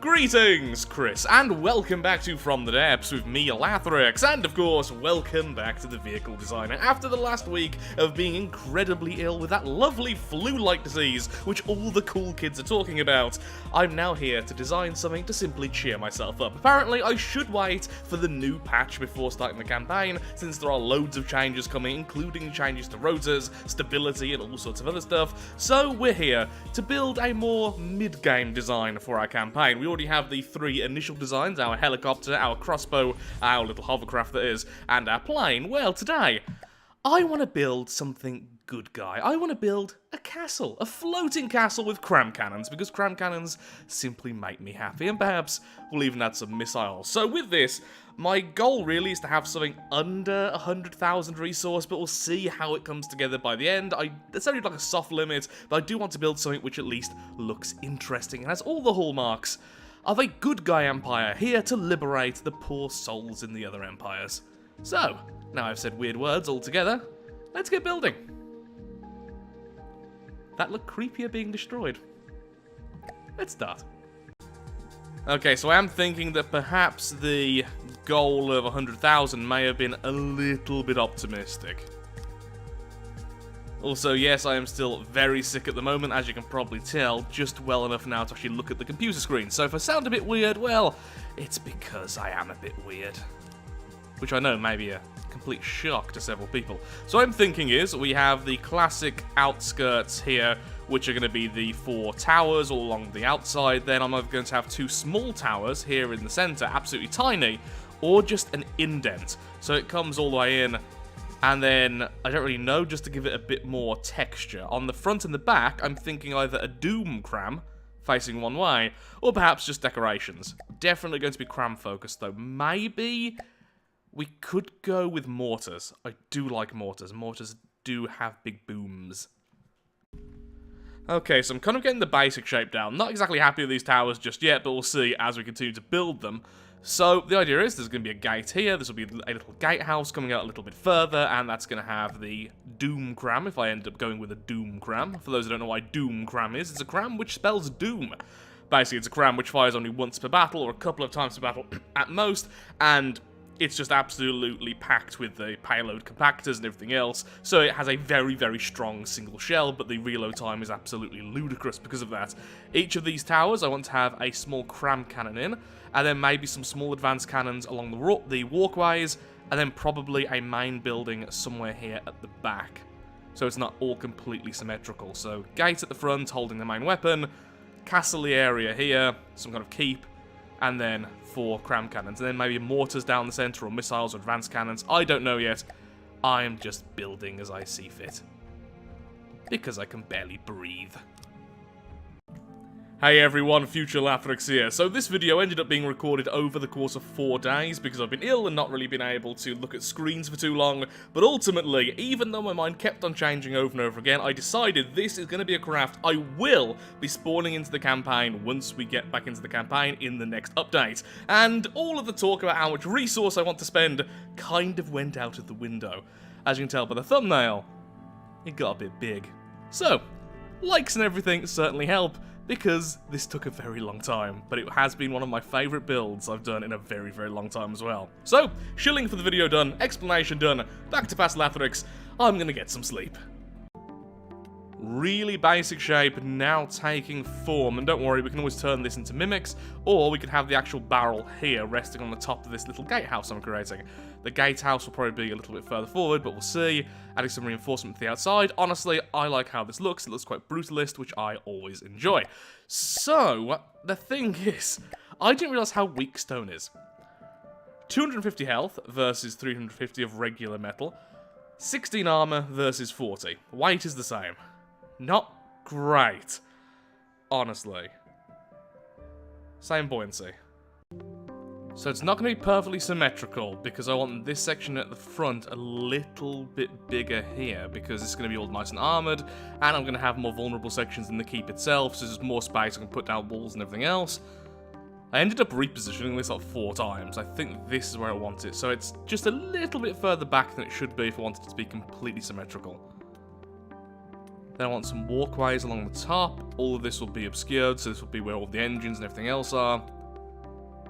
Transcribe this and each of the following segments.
Greetings, Chris, and welcome back to From the Depths with me, Lathrix, and of course, welcome back to the Vehicle Designer after the last week of being incredibly ill with that lovely flu-like disease which all the cool kids are talking about. I'm now here to design something to simply cheer myself up. Apparently, I should wait for the new patch before starting the campaign, since there are loads of changes coming, including changes to rotors, stability, and all sorts of other stuff, so we're here to build a more mid-game design for our campaign. We already have the three initial designs, our helicopter, our crossbow, our little hovercraft that is, and our plane. Well, today, I want to build something good, guy. I want to build a castle, a floating castle with cram cannons, because cram cannons simply make me happy, and perhaps we'll even add some missiles. So with this, my goal really is to have something under 100,000 resource, but we'll see how it comes together by the end. It's only like a soft limit, but I do want to build something which at least looks interesting and has all the hallmarks of a good guy empire here to liberate the poor souls in the other empires. So, now I've said weird words all together, let's get building. That looked creepier being destroyed. Let's start. Okay, so I am thinking that perhaps the goal of 100,000 may have been a little bit optimistic. Also, yes, I am still very sick at the moment, as you can probably tell, just well enough now to actually look at the computer screen. So if I sound a bit weird, well, it's because I am a bit weird. Which I know may be a complete shock to several people. So what I'm thinking is, we have the classic outskirts here, which are going to be the 4 towers all along the outside. Then I'm either going to have 2 small towers here in the center, absolutely tiny, or just an indent. So it comes all the way in, and then, I don't really know, just to give it a bit more texture. On the front and the back, I'm thinking either a doom cram, facing one way, or perhaps just decorations. Definitely going to be cram focused though. Maybe we could go with mortars. I do like mortars. Mortars do have big booms. Okay, so I'm kind of getting the basic shape down. Not exactly happy with these towers just yet, but we'll see as we continue to build them. So, the idea is there's going to be a gate here, this will be a little gatehouse coming out a little bit further, and that's going to have the Doom Cram, if I end up going with a Doom Cram. For those who don't know why Doom Cram is, it's a cram which spells doom. Basically, it's a cram which fires only once per battle, or a couple of times per battle at most, and it's just absolutely packed with the payload compactors and everything else, so it has a very, very strong single shell, but the reload time is absolutely ludicrous because of that. Each of these towers I want to have a small cram cannon in, and then maybe some small advanced cannons along the walkways, and then probably a main building somewhere here at the back. So it's not all completely symmetrical. So gate at the front holding the main weapon, castle area here, some kind of keep, and then 4 cram cannons, and then maybe mortars down the center, or missiles, or advanced cannons. I don't know yet. I am just building as I see fit. Because I can barely breathe. Hey everyone, Future Lathrix here. So this video ended up being recorded over the course of 4 days because I've been ill and not really been able to look at screens for too long, but ultimately, even though my mind kept on changing over and over again, I decided this is going to be a craft I will be spawning into the campaign once we get back into the campaign in the next update. And all of the talk about how much resource I want to spend kind of went out of the window. As you can tell by the thumbnail, it got a bit big. So, likes and everything certainly help, because this took a very long time, but it has been one of my favourite builds I've done in a very, very long time as well. So, shilling for the video done, explanation done, back to past Lathrix, I'm gonna get some sleep. Really basic shape now taking form, and don't worry, we can always turn this into mimics, or we could have the actual barrel here resting on the top of this little gatehouse I'm creating. The gatehouse will probably be a little bit further forward, but we'll see. Adding some reinforcement to the outside. Honestly, I like how this looks. It looks quite brutalist, which I always enjoy. So, the thing is, I didn't realise how weak stone is. 250 health versus 350 of regular metal. 16 armor versus 40. Weight is the same. Not great, honestly. Same buoyancy. So it's not going to be perfectly symmetrical, because I want this section at the front a little bit bigger here, because it's going to be all nice and armoured, and I'm going to have more vulnerable sections in the keep itself, so there's more space I can put down walls and everything else. I ended up repositioning this like 4 times. I think this is where I want it, so it's just a little bit further back than it should be if I wanted it to be completely symmetrical. Then I want some walkways along the top. All of this will be obscured, so this will be where all the engines and everything else are.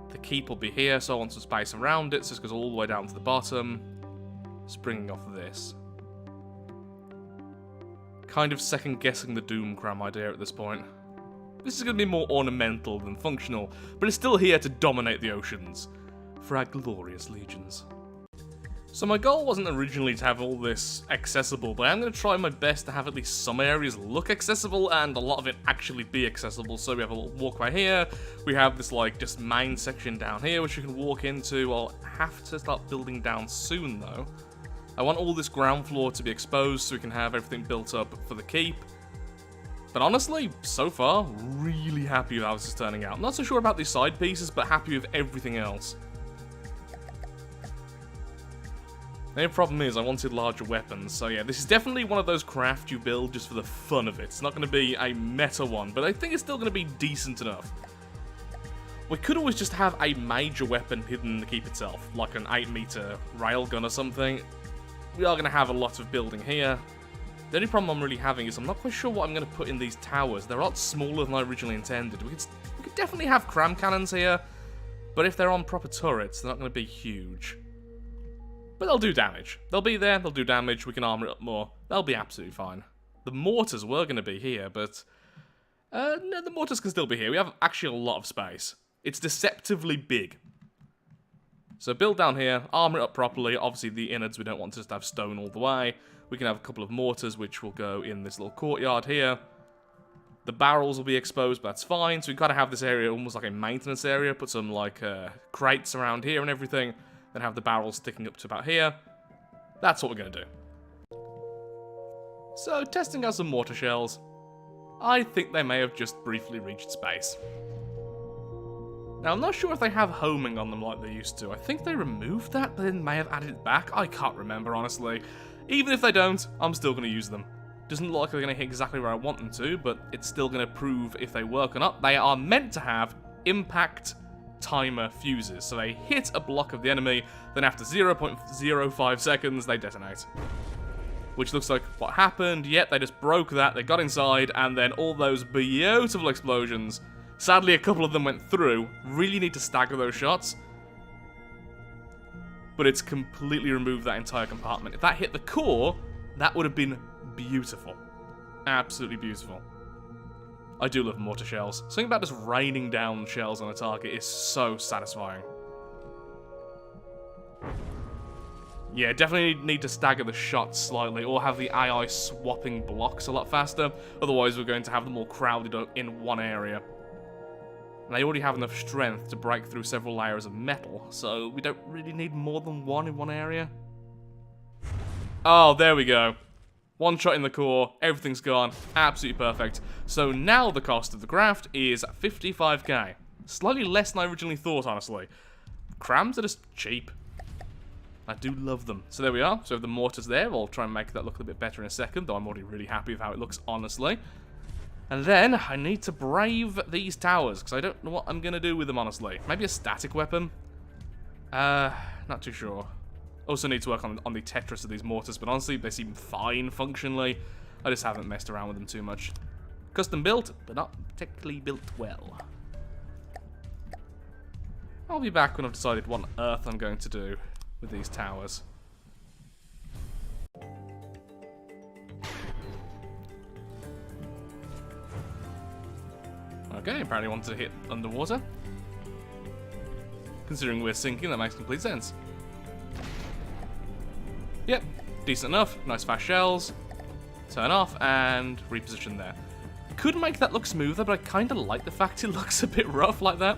The keep will be here, so I want some space around it, so this goes all the way down to the bottom. Springing off of this. Kind of second-guessing the Doom Cram idea at this point. This is going to be more ornamental than functional, but it's still here to dominate the oceans. For our glorious legions. So my goal wasn't originally to have all this accessible, but I'm going to try my best to have at least some areas look accessible and a lot of it actually be accessible. So we have a little walkway here, we have this like just main section down here which you can walk into. I'll have to start building down soon though. I want all this ground floor to be exposed so we can have everything built up for the keep. But honestly, so far, really happy with how this is turning out. Not so sure about these side pieces, but happy with everything else. The only problem is I wanted larger weapons, so yeah, this is definitely one of those craft you build just for the fun of it. It's not going to be a meta one, but I think it's still going to be decent enough. We could always just have a major weapon hidden in the keep itself, like an 8-meter railgun or something. We are going to have a lot of building here. The only problem I'm really having is I'm not quite sure what I'm going to put in these towers. They're a lot smaller than I originally intended. We could definitely have cram cannons here, but if they're on proper turrets, they're not going to be huge. But they'll do damage. They'll be there, they'll do damage, we can armor it up more. They'll be absolutely fine. The mortars were going to be here, but... no, the mortars can still be here. We have actually a lot of space. It's deceptively big. So build down here, armor it up properly. Obviously the innards we don't want to just have stone all the way. We can have a couple of mortars which will go in this little courtyard here. The barrels will be exposed, but that's fine. So we've got to have this area almost like a maintenance area. Put some like crates around here and everything. Then have the barrels sticking up to about here. That's what we're going to do. So, testing out some mortar shells. I think they may have just briefly reached space. Now, I'm not sure if they have homing on them like they used to. I think they removed that, but then may have added it back. I can't remember, honestly. Even if they don't, I'm still going to use them. Doesn't look like they're going to hit exactly where I want them to, but it's still going to prove if they work or not. They are meant to have impact timer fuses. So they hit a block of the enemy, then after 0.05 seconds, they detonate. Which looks like what happened. Yet they just broke that, they got inside, and then all those beautiful explosions. Sadly, a couple of them went through. Really need to stagger those shots. But it's completely removed that entire compartment. If that hit the core, that would have been beautiful. Absolutely beautiful. I do love mortar shells. Something about just raining down shells on a target is so satisfying. Yeah, definitely need to stagger the shots slightly, or have the AI swapping blocks a lot faster. Otherwise, we're going to have them all crowded up in one area. And they already have enough strength to break through several layers of metal, so we don't really need more than one in one area. Oh, there we go. One shot in the core, everything's gone, absolutely perfect. So now the cost of the craft is 55k. Slightly less than I originally thought, honestly. Crams are just cheap. I do love them. So there we are. So the mortars there. I'll try and make that look a little bit better in a second, though I'm already really happy with how it looks, honestly. And then I need to brave these towers, because I don't know what I'm going to do with them, honestly. Maybe a static weapon? Not too sure. Also need to work on the Tetris of these mortars, but honestly, they seem fine functionally. I just haven't messed around with them too much. Custom built, but not particularly built well. I'll be back when I've decided what on earth I'm going to do with these towers. Okay, apparently wanted to hit underwater. Considering we're sinking, that makes complete sense. Yep, decent enough. Nice fast shells. Turn off and reposition there. Could make that look smoother, but I kind of like the fact it looks a bit rough like that.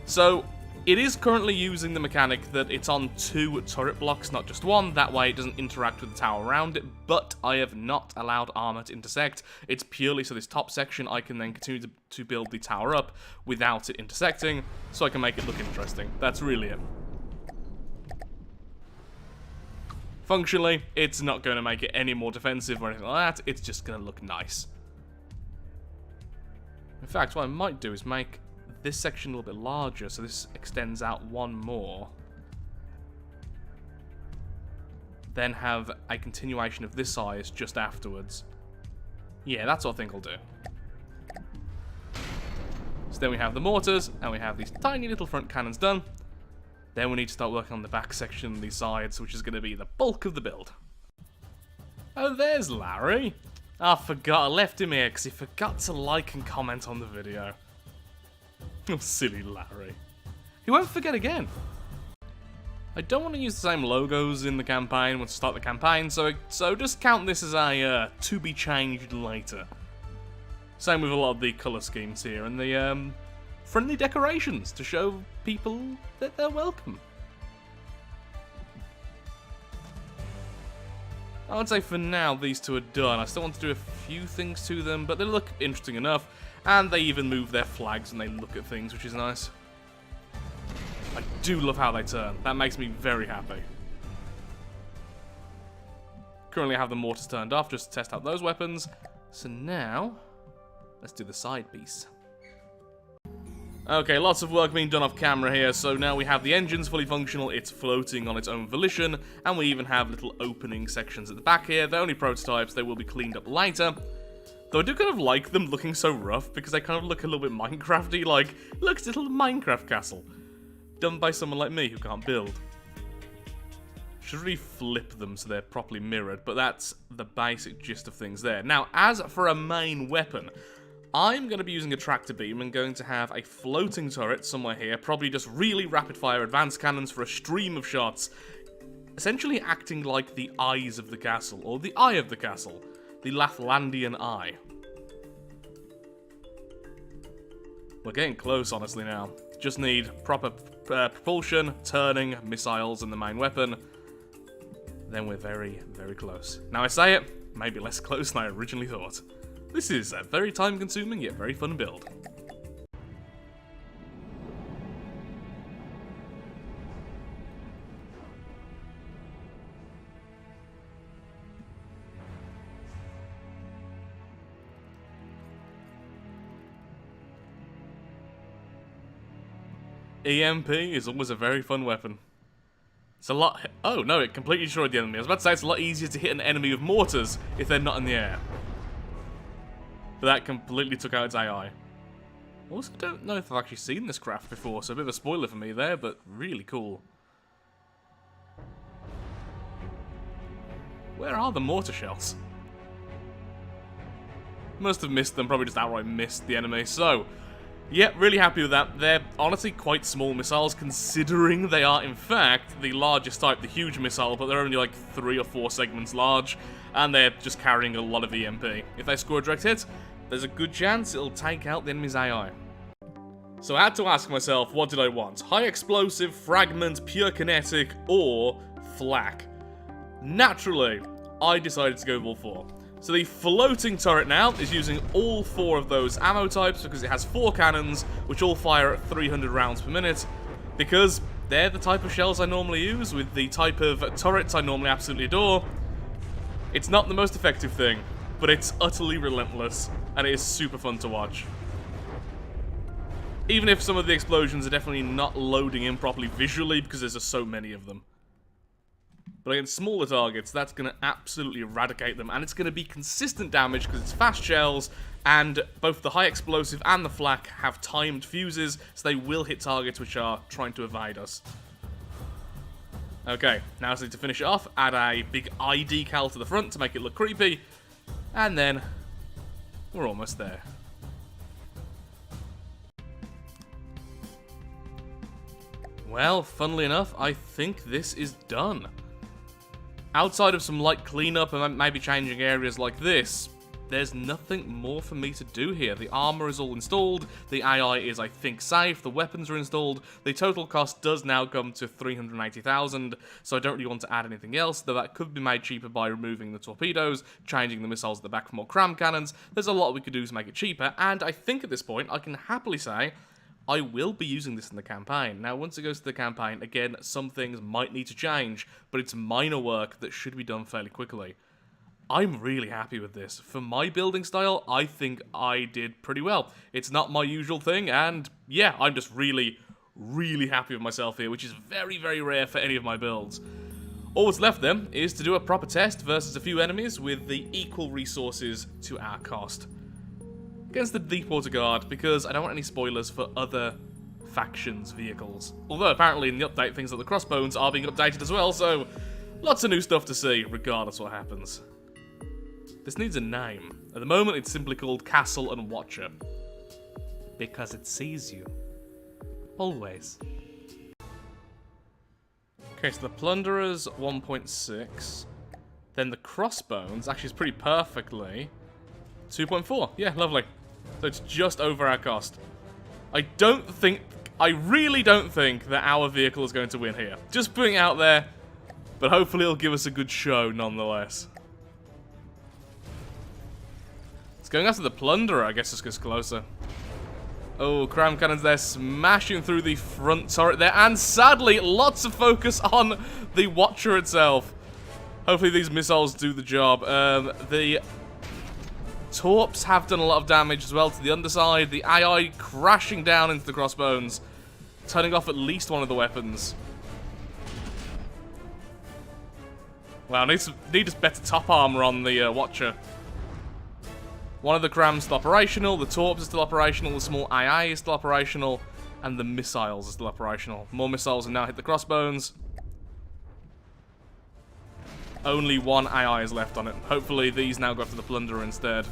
So, it is currently using the mechanic that it's on 2 turret blocks, not just 1. That way it doesn't interact with the tower around it, but I have not allowed armor to intersect. It's purely so this top section I can then continue to build the tower up without it intersecting, so I can make it look interesting. That's really it. Functionally, it's not going to make it any more defensive or anything like that, it's just going to look nice. In fact, what I might do is make this section a little bit larger, so this extends out one more. Then have a continuation of this size just afterwards. Yeah, that's what I think I'll do. So then we have the mortars, and we have these tiny little front cannons done. Then we need to start working on the back section and these sides, which is going to be the bulk of the build. Oh, there's Larry. I forgot, I left him here because he forgot to like and comment on the video. Oh, silly Larry. He won't forget again. I don't want to use the same logos in the campaign once I start the campaign, so just count this as a to be changed later. Same with a lot of the colour schemes here, and the friendly decorations to show people that they're welcome. I would say for now these two are done. I still want to do a few things to them, but they look interesting enough, and they even move their flags and they look at things, which is nice. I do love how they turn. That makes me very happy. Currently I have the mortars turned off just to test out those weapons. So now, let's do the side piece. Okay, lots of work being done off camera here, so now we have the engines fully functional, it's floating on its own volition, and we even have little opening sections at the back here. They're only prototypes, they will be cleaned up later. Though I do kind of like them looking so rough, because they kind of look a little bit Minecrafty, like, look, it's a little Minecraft castle. Done by someone like me who can't build. Should really flip them so they're properly mirrored, but that's the basic gist of things there. Now, as for a main weapon, I'm going to be using a tractor beam and going to have a floating turret somewhere here, probably just really rapid-fire advanced cannons for a stream of shots, essentially acting like the eyes of the castle, or the eye of the castle, the Lathlandian eye. We're getting close, honestly, now. Just need proper propulsion, turning, missiles, and the main weapon. Then we're very, very close. Now I say it, maybe less close than I originally thought. This is a very time-consuming yet very fun build. EMP is always a very fun weapon. It's a lot... Oh, no, it completely destroyed the enemy. I was about to say it's a lot easier to hit an enemy with mortars if they're not in the air. But that completely took out its AI. Also, I don't know if I've actually seen this craft before, so a bit of a spoiler for me there, but really cool. Where are the mortar shells? Must have missed them, probably just outright missed the enemy, so... yeah, really happy with that. They're honestly quite small missiles, considering they are, in fact, the largest type, the huge missile, but they're only like 3 or 4 segments large, and they're just carrying a lot of EMP. If they score a direct hit, there's a good chance it'll take out the enemy's AI. So I had to ask myself, what did I want? High explosive, fragment, pure kinetic, or flak? Naturally, I decided to go with all 4. So the floating turret now is using all 4 of those ammo types because it has 4 cannons, which all fire at 300 rounds per minute, because they're the type of shells I normally use with the type of turrets I normally absolutely adore. It's not the most effective thing, but it's utterly relentless, and it is super fun to watch. Even if some of the explosions are definitely not loading in properly visually because there's just so many of them. But against smaller targets, that's going to absolutely eradicate them, and it's going to be consistent damage because it's fast shells, and both the high explosive and the flak have timed fuses, so they will hit targets which are trying to evade us. Okay, now I just need to finish it off, add a big eye decal to the front to make it look creepy, and then we're almost there. Well, funnily enough, I think this is done. Outside of some light cleanup and maybe changing areas like this, there's nothing more for me to do here. The armor is all installed, the AI is, I think, safe, the weapons are installed, the total cost does now come to 380,000, so I don't really want to add anything else, though that could be made cheaper by removing the torpedoes, changing the missiles at the back for more cram cannons. There's a lot we could do to make it cheaper, and I think at this point I can happily say I will be using this in the campaign. Now, once it goes to the campaign, again, some things might need to change, but it's minor work that should be done fairly quickly. I'm really happy with this. For my building style, I think I did pretty well. It's not my usual thing, and yeah, I'm just really, really happy with myself here, which is very, very rare for any of my builds. All that's left then is to do a proper test versus a few enemies with the equal resources to our cost. Against the Deepwater Guard, because I don't want any spoilers for other factions' vehicles. Although apparently in the update things like the crossbones are being updated as well, so lots of new stuff to see regardless what happens. This needs a name. At the moment it's simply called Castle and Watcher. Because it sees you. Always. Okay, so the Plunderers 1.6. Then the Crossbones actually is pretty perfectly 2.4. Yeah, lovely. So it's just over our cost. I really don't think that our vehicle is going to win here. Just putting it out there, but hopefully it'll give us a good show nonetheless. It's going after the Plunderer, I guess, just gets closer. Oh, Cram Cannons there, smashing through the front turret there, and sadly, lots of focus on the Watcher itself. Hopefully these missiles do the job. The Torps have done a lot of damage as well to the underside. The AI crashing down into the Crossbones, turning off at least one of the weapons. Wow, need just better top armor on the Watcher. One of the Crams still operational, the Torps are still operational, the small AI is still operational, and the missiles are still operational. More missiles have now hit the Crossbones. Only one AI is left on it. Hopefully these now go after the Plunderer instead.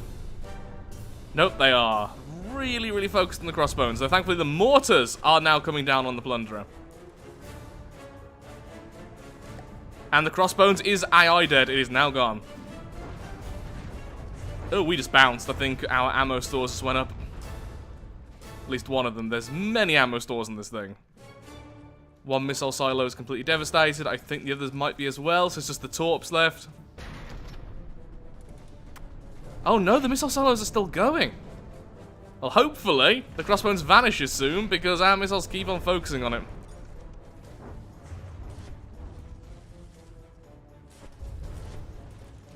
Nope, they are really, really focused on the Crossbones. So thankfully the Mortars are now coming down on the Plunderer. And the Crossbones is AI dead. It is now gone. Oh, we just bounced. I think our ammo stores just went up. At least one of them. There's many ammo stores in this thing. One missile silo is completely devastated. I think the others might be as well, so it's just the Torps left. Oh no, the missile silos are still going. Well, hopefully the Crossbones vanishes soon, because our missiles keep on focusing on it.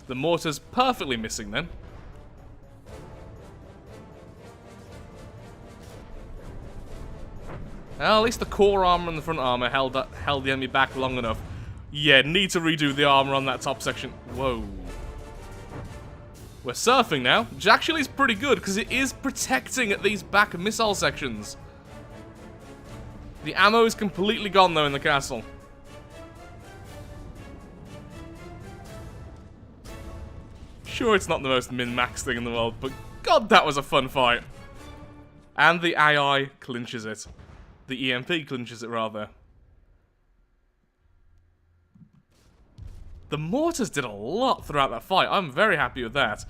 The Mortar's perfectly missing then. Well, at least the core armor and the front armor held the enemy back long enough. Yeah, need to redo the armor on that top section. Whoa. We're surfing now, which actually is pretty good, because it is protecting at these back missile sections. The ammo is completely gone, though, in the castle. Sure, it's not the most min-max thing in the world, but god, that was a fun fight. And the AI clinches it. The EMP clinches it, rather. The Mortars did a lot throughout that fight. I'm very happy with that.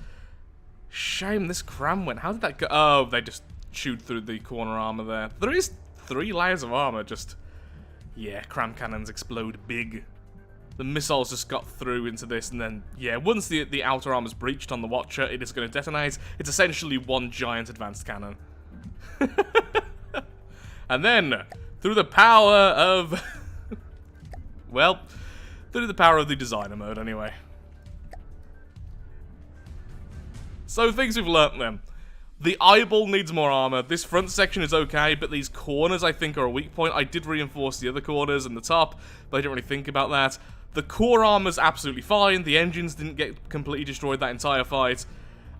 Shame this Cram went. How did that go? Oh, they just chewed through the corner armor there. There is 3 layers of armor, just... Yeah, Cram Cannons explode big. The missiles just got through into this, and then, yeah, once the outer armor's breached on the Watcher, it is going to detonate. It's essentially one giant advanced cannon. And then, through the power of... well, through the power of the designer mode, anyway. So, things we've learnt then. The eyeball needs more armor. This front section is okay, but these corners, I think, are a weak point. I did reinforce the other corners and the top, but I didn't really think about that. The core armor's absolutely fine. The engines didn't get completely destroyed that entire fight.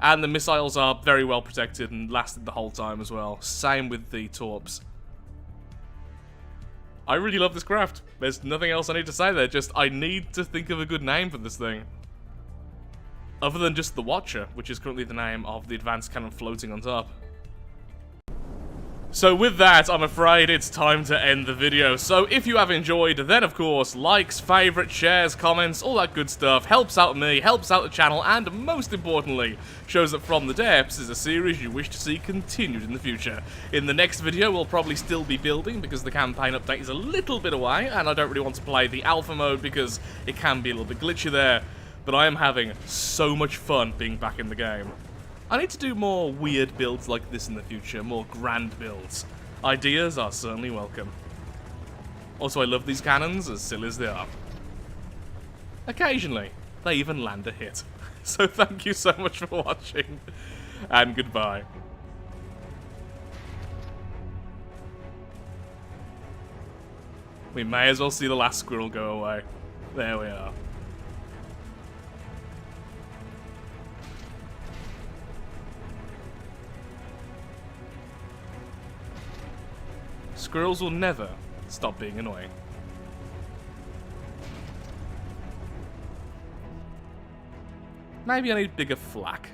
And the missiles are very well protected and lasted the whole time as well. Same with the Torps. I really love this craft. There's nothing else I need to say there, just I need to think of a good name for this thing. Other than just the Watcher, which is currently the name of the advanced cannon floating on top. So with that, I'm afraid it's time to end the video. So if you have enjoyed, then of course, likes, favourites, shares, comments, all that good stuff helps out me, helps out the channel, and most importantly, shows that From the Depths is a series you wish to see continued in the future. In the next video, we'll probably still be building because the campaign update is a little bit away, and I don't really want to play the alpha mode because it can be a little bit glitchy there. But I am having so much fun being back in the game. I need to do more weird builds like this in the future, more grand builds. Ideas are certainly welcome. Also, I love these cannons, as silly as they are. Occasionally, they even land a hit. So thank you so much for watching, and goodbye. We may as well see the last squirrel go away. There we are. Squirrels will never stop being annoying. Maybe I need bigger flak.